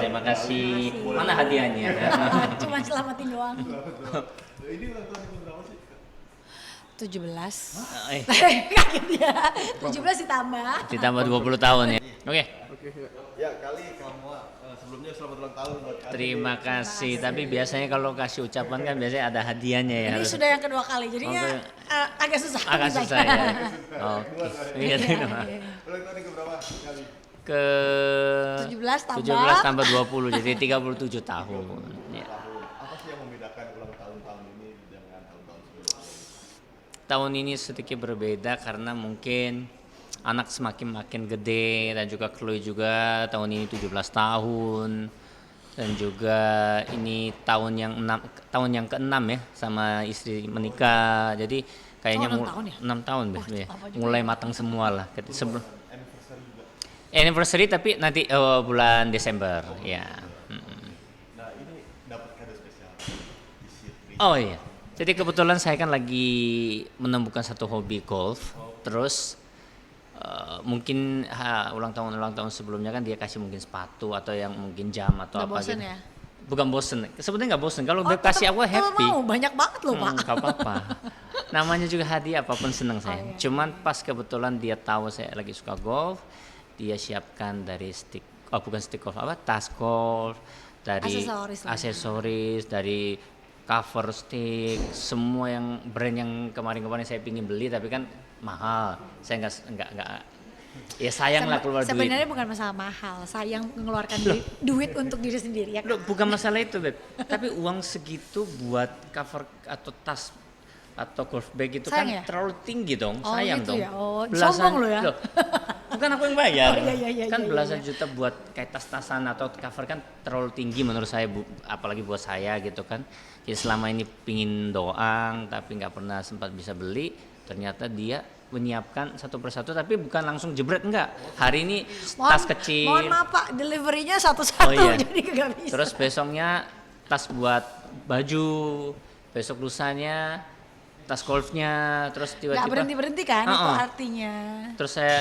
terima kasih. Mana hadiahnya? Cuma selamatin doang. Ini ulang tahun yang berapa sih? 17. Eh, Kaget ya. 17 ditambah. ditambah 20 tahun ya. Oke, Ya kali kamu sebelumnya selamat ulang tahun buat kali. terima kasih. Tapi biasanya kalau kasih ucapan kan biasanya ada hadiahnya ya. Ini harus. sudah yang kedua kali, jadinya agak susah. Agak susah ya. Oke. Iya, Ulang tahun yang keberapa kali? ke 17 tambah 17 tambah 20 jadi 37 tahun. Ya. Apa sih yang membedakan ulang tahun ini dengan tahun-tahun sebelumnya? Tahun ini sedikit berbeda karena mungkin anak semakin makin gede dan juga Chloe juga tahun ini 17 tahun dan juga ini tahun yang ke-6 ya sama istri menikah. Jadi kayaknya 6 tahun ya? 6 tahun Wah, ya. apa juga Mulai matang semua lah. Anniversary tapi nanti bulan Desember ya. Nah ini dapat kado spesial di Sitri. Oh iya. Jadi kebetulan saya kan lagi menemukan satu hobi golf. Terus mungkin ulang tahun sebelumnya kan dia kasih mungkin sepatu atau yang mungkin jam atau Nggak apa bosen gitu. ya? Bukan bosen. Sebenarnya nggak bosen. Kalau Beb kasih aku happy. Mau banyak banget loh, Pak. Nggak apa-apa. Namanya juga hadiah apapun seneng saya. iya. Cuman pas kebetulan dia tahu saya lagi suka golf, dia siapkan dari bukan stick golf apa, tas golf, dari Aksesoris lah. aksesoris, dari cover stick, semua yang brand yang kemarin-kemarin saya pingin beli tapi kan mahal. Saya nggak ya sayang lah keluar duit. Sebenarnya bukan masalah mahal, sayang mengeluarkan duit untuk diri sendiri ya. Loh, bukan masalah itu, Beb. Tapi uang segitu buat cover atau tas atau golf bag itu Sayang kan ya? terlalu tinggi dong, Oh, sayang gitu dong. ya? Oh, sombong lo ya? Bukan aku yang bayar. Oh, iya, Kan iya, belasan iya. juta buat kayak tas-tasan atau cover kan terlalu tinggi menurut saya, apalagi buat saya gitu kan. Jadi selama ini pingin doang tapi nggak pernah sempat bisa beli, ternyata dia menyiapkan satu persatu tapi bukan langsung jebret, enggak. Hari ini tas kecil. Mohon maaf Pak, deliverynya satu-satu Oh, iya. jadi nggak bisa. Terus besoknya tas buat baju, besok lusanya tas golfnya, terus Nggak tiba-tiba berhenti-berhenti kan itu Uh-uh. artinya. terus saya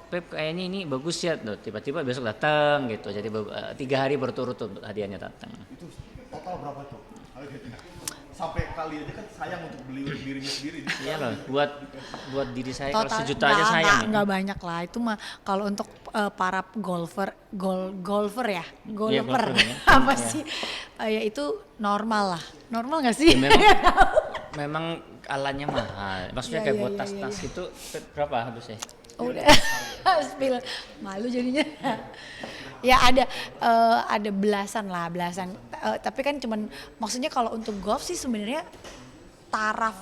Pep kayaknya ini bagus ya. Tuh, tiba-tiba besok datang gitu. Jadi 3 hari berturut-turut hadiahnya datang. Itu total berapa tuh? Sampai kali aja kan sayang untuk beli untuk dirinya sendiri. Iya loh, buat diri saya kalau Total sejuta aja sayang. Ya. nggak banyak lah itu mah kalau untuk para golfer ya golfer golfer ya. apa Iya. sih ya itu normal nggak sih? Ya, memang alatnya mahal. Maksudnya Iya, kayak iya, buat iya, tas-tas iya. itu berapa habisnya? Udah spill malu jadinya. Ya ada belasan tapi kan cuman maksudnya kalau untuk golf sih sebenarnya taraf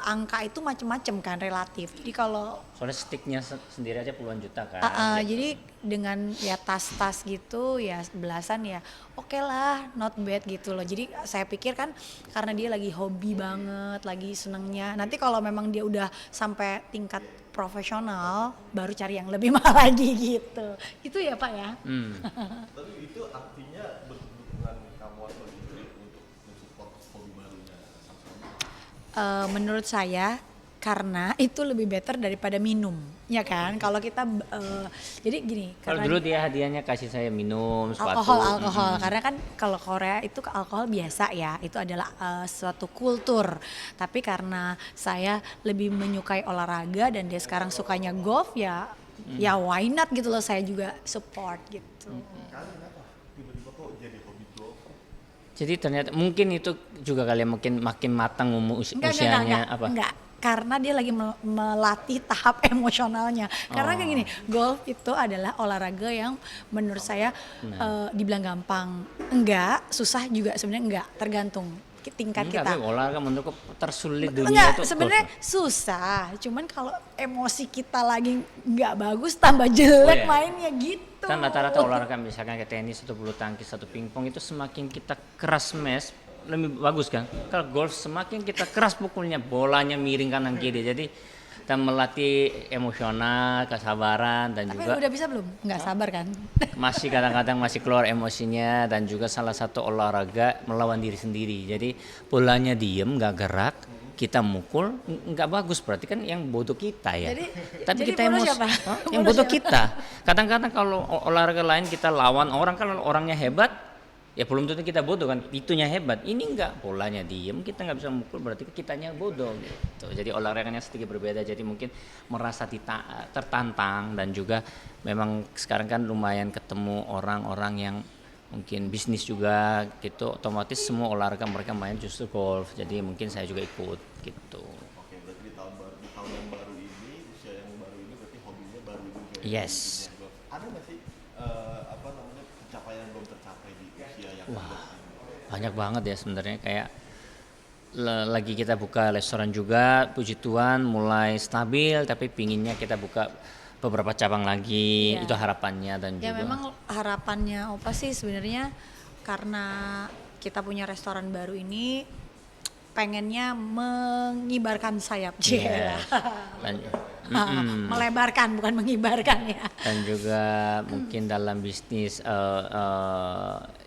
angka itu macam-macam kan relatif. Jadi kalau Soalnya sticknya sendiri aja puluhan juta kan. jadi dengan ya tas-tas gitu ya belasan ya oke lah, not bad gitu loh. Jadi saya pikir kan karena dia lagi hobi banget, lagi senengnya. Nanti kalau memang dia udah sampai tingkat profesional baru cari yang lebih mahal lagi gitu. Itu ya Pak ya. Tapi itu artinya bentuk dukungan kamu atau istri untuk mensupport hobi barunya sang suami. Menurut saya karena itu lebih better daripada minum, ya kan? Kalau kita jadi gini, Kalau karena dulu dia hadiahnya kasih saya minum, sepatu. alkohol karena kan kalau Korea itu alkohol biasa ya, itu adalah suatu kultur. Tapi karena saya lebih menyukai olahraga dan dia sekarang sukanya golf ya why not gitu loh, saya juga support gitu. Kali kenapa tiba-tiba kok jadi hobi golf? Jadi ternyata mungkin itu juga kali ya, mungkin makin matang usianya apa? Enggak. Karena dia lagi melatih tahap emosionalnya. Karena kayak gini, golf itu adalah olahraga yang menurut saya dibilang gampang. Enggak, susah juga sebenarnya enggak, tergantung tingkat Enggak, kita. tapi olahraga menurutku tersulit dunia Enggak, itu. sebenarnya susah. Cuman kalau emosi kita lagi enggak bagus, tambah jelek Oh, iya. mainnya gitu. Kan rata-rata olahraga misalkan kayak tenis atau bulu tangkis atau pingpong itu semakin kita keras smash lebih bagus kan. Kalau golf semakin kita keras pukulnya, bolanya miring kanan kiri. Jadi kita melatih emosional, kesabaran dan Tapi juga udah bisa belum? Enggak sabar kan? masih kadang-kadang masih keluar emosinya dan juga salah satu olahraga melawan diri sendiri. Jadi bolanya diem nggak gerak, kita mukul nggak bagus, berarti kan yang bodoh kita ya. Tapi jadi kita bodoh emosi, siapa? yang Bodoh bodoh siapa? kita. Kadang-kadang kalau olahraga lain kita lawan orang, kan orangnya hebat, ya belum tentu kita bodoh kan, itunya hebat. Ini enggak, bolanya diem, kita nggak bisa mukul, berarti kitanya bodoh gitu. Jadi olahraganya sedikit berbeda, jadi mungkin merasa tertantang, dan juga memang sekarang kan lumayan ketemu orang-orang yang mungkin bisnis juga gitu, otomatis semua olahraga mereka main justru golf, jadi mungkin saya juga ikut gitu. Oke, berarti di tahun yang baru ini, usia yang baru ini berarti hobinya baru juga ya? Yes. Di dunia golf. Ada nggak sih apa namanya pencapaian yang belum tercapai di usia yang Wah, golf ini? banyak banget ya sebenarnya, kayak lagi kita buka restoran juga, puji Tuhan mulai stabil, tapi pinginnya kita buka beberapa cabang lagi, Iya. itu harapannya. Dan Ya juga memang harapannya Opa sih sebenarnya karena kita punya restoran baru ini pengennya mengibarkan sayap, Iya. dan, melebarkan bukan mengibarkan ya. dan juga mungkin dalam bisnis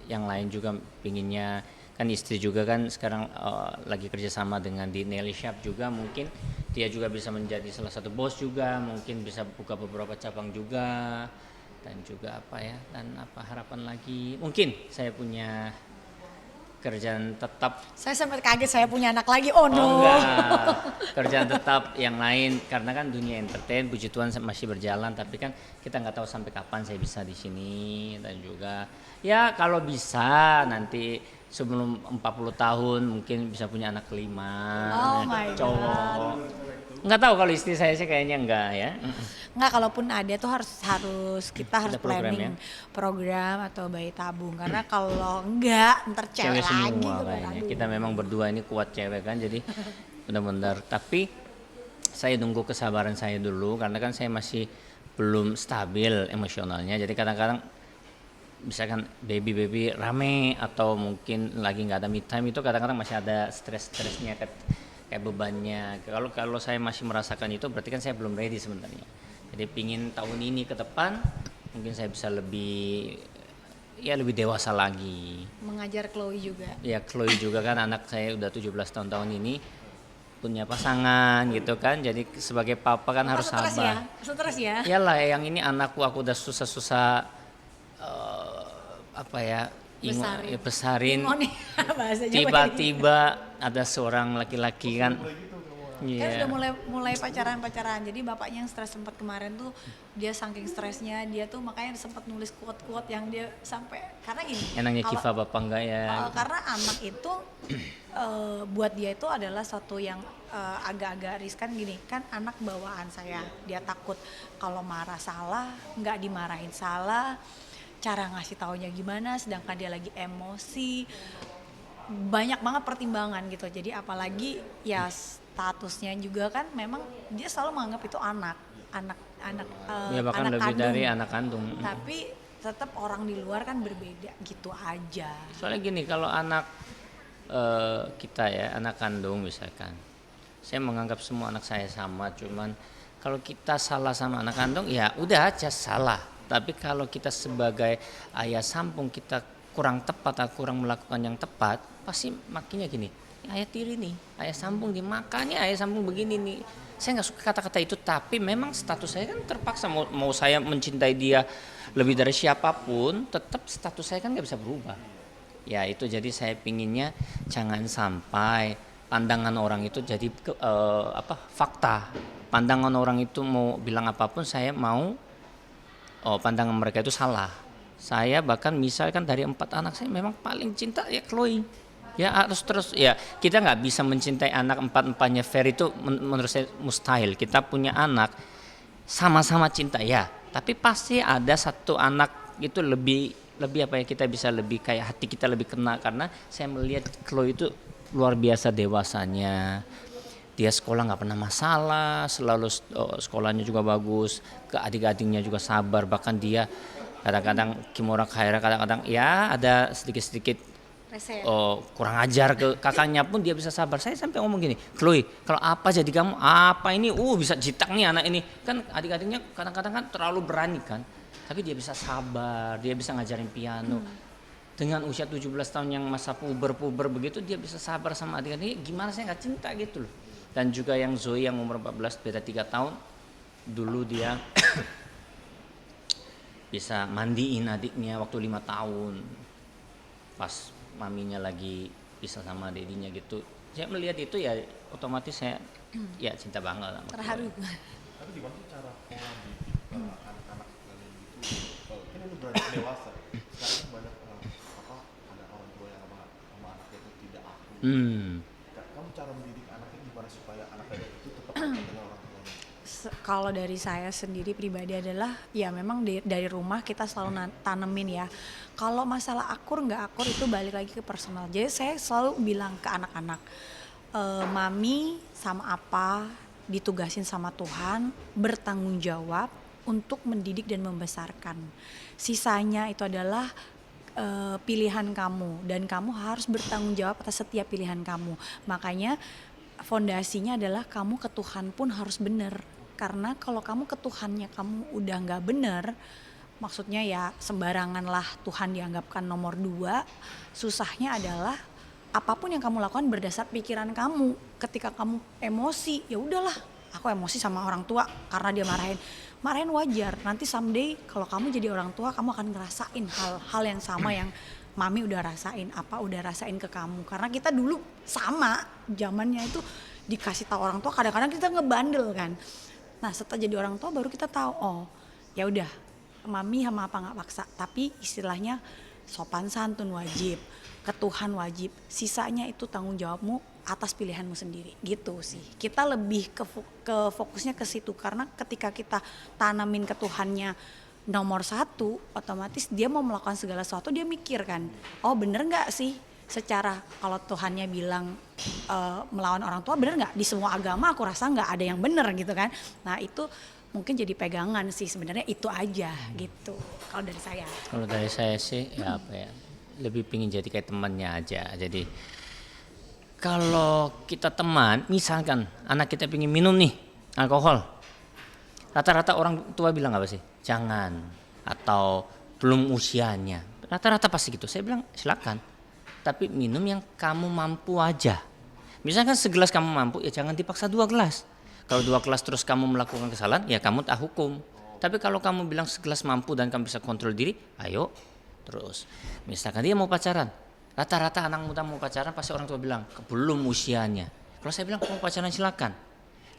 yang lain juga pinginnya, kan istri juga kan sekarang lagi kerjasama dengan di nail shop juga, mungkin dia juga bisa menjadi salah satu bos juga, mungkin bisa buka beberapa cabang juga. Dan juga apa ya, dan apa harapan lagi, mungkin saya punya kerjaan tetap. Saya sempat kaget saya punya anak lagi. Oh no. Enggak, kerjaan tetap yang lain, karena kan dunia entertain puji Tuhan masih berjalan, tapi kan kita nggak tahu sampai kapan saya bisa di sini. Dan juga ya kalau bisa nanti sebelum 40 tahun mungkin bisa punya anak kelima, Oh my cowok. Nggak tahu kalau istri saya sih kayaknya enggak ya. Nggak, kalaupun ada tuh harus kita harus Ada program planning ya? program atau bayi tabung, karena kalau enggak ntar cewek Cewek lagi semua tuh, kayaknya. aduh. Kita memang berdua ini kuat cewek kan, jadi benar-benar. Tapi saya nunggu kesabaran saya dulu, karena kan saya masih belum stabil emosionalnya. Jadi kadang-kadang misalkan baby rame atau mungkin lagi nggak ada me time, itu kadang-kadang masih ada stresnya, kayak bebannya. Kalau saya masih merasakan itu, berarti kan saya belum ready sebenarnya. Jadi pingin tahun ini ke depan mungkin saya bisa lebih dewasa lagi. Mengajar Chloe juga. Ya Chloe juga kan anak saya udah 17 tahun ini, punya pasangan gitu kan. Jadi sebagai papa kan harus Stres ya? sabar. Stres ya? Iyalah, yang ini anakku aku udah susah-susah besarin. Oh nih bahasanya Tiba-tiba ada seorang laki-laki kan. kan Iya. udah mulai pacaran. Jadi bapaknya yang stres sempat kemarin tuh, dia saking stresnya dia tuh makanya sempat nulis quote-quote yang dia sampai, karena gini. Enaknya kalau- Kiva bapak enggak ya? Karena anak itu buat dia itu adalah suatu yang agak-agak riskan. Gini kan, anak bawaan saya, dia takut kalau marah salah, nggak dimarahin salah, cara ngasih taunya gimana, sedangkan dia lagi emosi, banyak banget pertimbangan gitu. Jadi apalagi ya statusnya juga kan, memang dia selalu menganggap itu anak Ya bahkan anak lebih kandung. dari anak kandung. Tapi tetap orang di luar kan berbeda gitu aja. Soalnya gini, kalau anak kita ya, anak kandung misalkan, saya menganggap semua anak saya sama, cuman kalau kita salah sama anak kandung ya udah aja salah. Tapi kalau kita sebagai ayah sambung kita kurang tepat atau kurang melakukan yang tepat, pasti makinnya gini, ayah tiri nih, ayah sambung nih, makanya ayah sambung begini nih. Saya nggak suka kata-kata itu, tapi memang status saya kan terpaksa, mau saya mencintai dia lebih dari siapapun, tetap status saya kan nggak bisa berubah. Ya itu, jadi saya pinginnya jangan sampai pandangan orang itu jadi fakta. Pandangan orang itu mau bilang apapun, saya mau pandangan mereka itu salah. Saya bahkan misalkan dari 4 anak saya memang paling cinta ya Chloe. Ya harus terus ya, kita nggak bisa mencintai anak 4-4-nya fair, itu menurut saya mustahil. Kita punya anak sama-sama cinta ya, tapi pasti ada satu anak itu lebih apa ya, kita bisa lebih kayak hati kita lebih kena, karena saya melihat Chloe itu luar biasa dewasanya. Dia sekolah nggak pernah masalah, selalu sekolahnya juga bagus, ke adik-adiknya juga sabar, bahkan dia kadang-kadang kimura khaira, kadang-kadang ya ada sedikit-sedikit Rese. kurang ajar ke kakaknya pun dia bisa sabar. Saya sampai ngomong gini, Chloe, kalau apa jadi kamu, apa ini, bisa jitak nih anak ini. Kan adik-adiknya kadang-kadang kan terlalu berani kan, tapi dia bisa sabar, dia bisa ngajarin piano. Dengan usia 17 tahun yang masa puber begitu, dia bisa sabar sama adik-adiknya, gimana saya nggak cinta gitu loh. Dan juga yang Zoe yang umur 14 beda 3 tahun, dulu dia bisa mandiin adiknya waktu 5 tahun pas maminya lagi bisa sama dedinya gitu. Saya melihat itu ya otomatis saya ya cinta banget sama Terharu. Tapi gimana sih cara pola didik anak-anak kalian gitu? Kan ini beranjak dewasa. Sekarang kan banyak ada orang tua yang sama anaknya itu tidak akur. Kamu cara mendidik anaknya gimana supaya anaknya itu tetap dekat dengan orang tuanya? Kalau dari saya sendiri pribadi adalah ya memang dari rumah kita selalu tanemin ya. Kalau masalah akur nggak akur itu balik lagi ke personal. Jadi saya selalu bilang ke anak-anak, mami sama apa ditugasin sama Tuhan, bertanggung jawab untuk mendidik dan membesarkan. Sisanya itu adalah pilihan kamu dan kamu harus bertanggung jawab atas setiap pilihan kamu. Makanya fondasinya adalah kamu ke Tuhan pun harus benar. Karena kalau kamu ke Tuhannya kamu udah nggak benar, maksudnya ya sembarangan lah Tuhan dianggapkan nomor 2. Susahnya adalah apapun yang kamu lakukan berdasar pikiran kamu. Ketika kamu emosi, ya udahlah, aku emosi sama orang tua karena dia marahin wajar. Nanti someday kalau kamu jadi orang tua, kamu akan ngerasain hal-hal yang sama yang mami udah rasain, apa udah rasain ke kamu. Karena kita dulu sama zamannya itu dikasih tahu orang tua, kadang-kadang kita ngebandel kan. Nah setelah jadi orang tua baru kita tahu, oh ya udah mami sama apa nggak paksa, tapi istilahnya sopan santun wajib, ke Tuhan wajib, sisanya itu tanggung jawabmu atas pilihanmu sendiri gitu sih. Kita lebih ke fokusnya ke situ karena ketika kita tanamin ke Tuhannya nomor 1, otomatis dia mau melakukan segala sesuatu dia mikir kan, oh bener nggak sih secara kalau Tuhannya bilang melawan orang tua bener nggak? Di semua agama aku rasa nggak ada yang bener gitu kan. Nah itu mungkin jadi pegangan sih sebenarnya itu aja gitu kalau dari saya. Kalau dari saya sih ya apa ya, lebih pingin jadi kayak temannya aja. Jadi kalau kita teman, misalkan anak kita pingin minum nih alkohol, rata-rata orang tua bilang apa sih? Jangan, atau belum usianya. Rata-rata pasti gitu. Saya bilang silakan, tapi minum yang kamu mampu aja. Misalkan segelas kamu mampu, ya jangan dipaksa 2 gelas. Kalau 2 gelas terus kamu melakukan kesalahan, ya kamu tak hukum. Tapi kalau kamu bilang segelas mampu dan kamu bisa kontrol diri, ayo terus. Misalkan dia mau pacaran, rata-rata anak muda mau pacaran pasti orang tua bilang belum usianya. Kalau saya bilang mau pacaran silakan,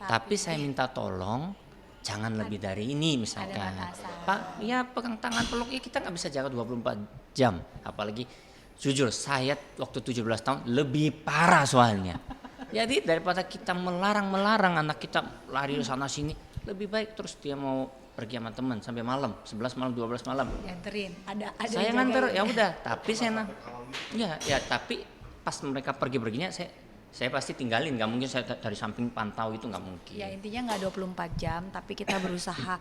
tapi saya minta tolong jangan lebih dari ini misalkan. Pak, ya pegang tangan peluk, ya kita nggak bisa jaga 24 jam. Apalagi jujur saya waktu 17 tahun lebih parah soalnya. Jadi daripada kita melarang anak kita lari sana sini, lebih baik terus dia mau pergi sama teman sampai malam, 11 malam, 12 malam. Nganterin, ada Saya nganter ya udah, tapi saya ya tapi pas mereka pergi-perginya saya pasti tinggalin, nggak mungkin saya dari samping pantau, itu nggak mungkin. Ya intinya nggak 24 jam, tapi kita berusaha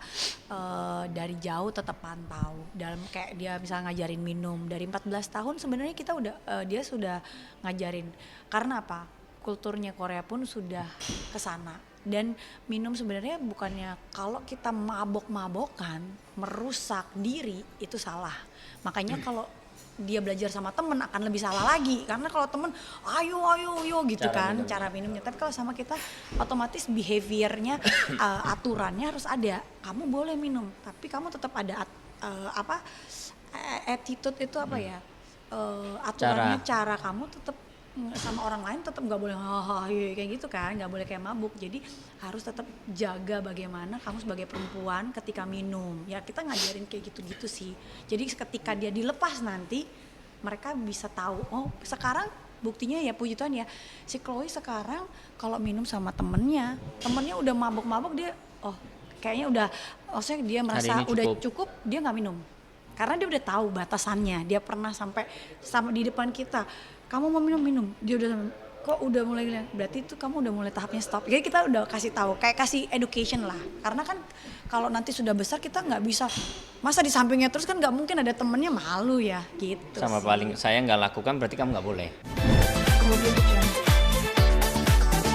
dari jauh tetap pantau. Dalam kayak dia misalnya ngajarin minum dari 14 tahun sebenarnya kita udah dia sudah ngajarin. Karena apa? Kulturnya Korea pun sudah kesana. Dan minum sebenarnya bukannya kalau kita mabok-mabokan merusak diri itu salah. Makanya kalau dia belajar sama temen akan lebih salah lagi karena kalau temen ayo gitu cara minumnya, tapi kalau sama kita otomatis behaviornya aturannya harus ada, kamu boleh minum tapi kamu tetap ada attitude itu apa ya, aturannya cara kamu tetap sama orang lain tetap nggak boleh kayak gitu kan, nggak boleh kayak mabuk. Jadi harus tetap jaga bagaimana kamu sebagai perempuan ketika minum. Ya kita ngajarin kayak gitu-gitu sih. Jadi ketika dia dilepas nanti mereka bisa tahu. Oh sekarang buktinya ya puji Tuhan ya, si Chloe sekarang kalau minum sama temennya udah mabuk-mabuk dia, oh kayaknya udah, maksudnya dia merasa udah cukup, dia nggak minum. Karena dia udah tahu batasannya. Dia pernah sampai sama di depan kita, kamu mau minum, dia udah kok udah mulai bilang, berarti itu kamu udah mulai tahapnya stop. Jadi kita udah kasih tahu, kayak kasih education lah. Karena kan kalau nanti sudah besar kita nggak bisa masa di sampingnya terus, kan nggak mungkin, ada temennya malu ya gitu. Sama sih. paling saya nggak lakukan berarti kamu nggak boleh.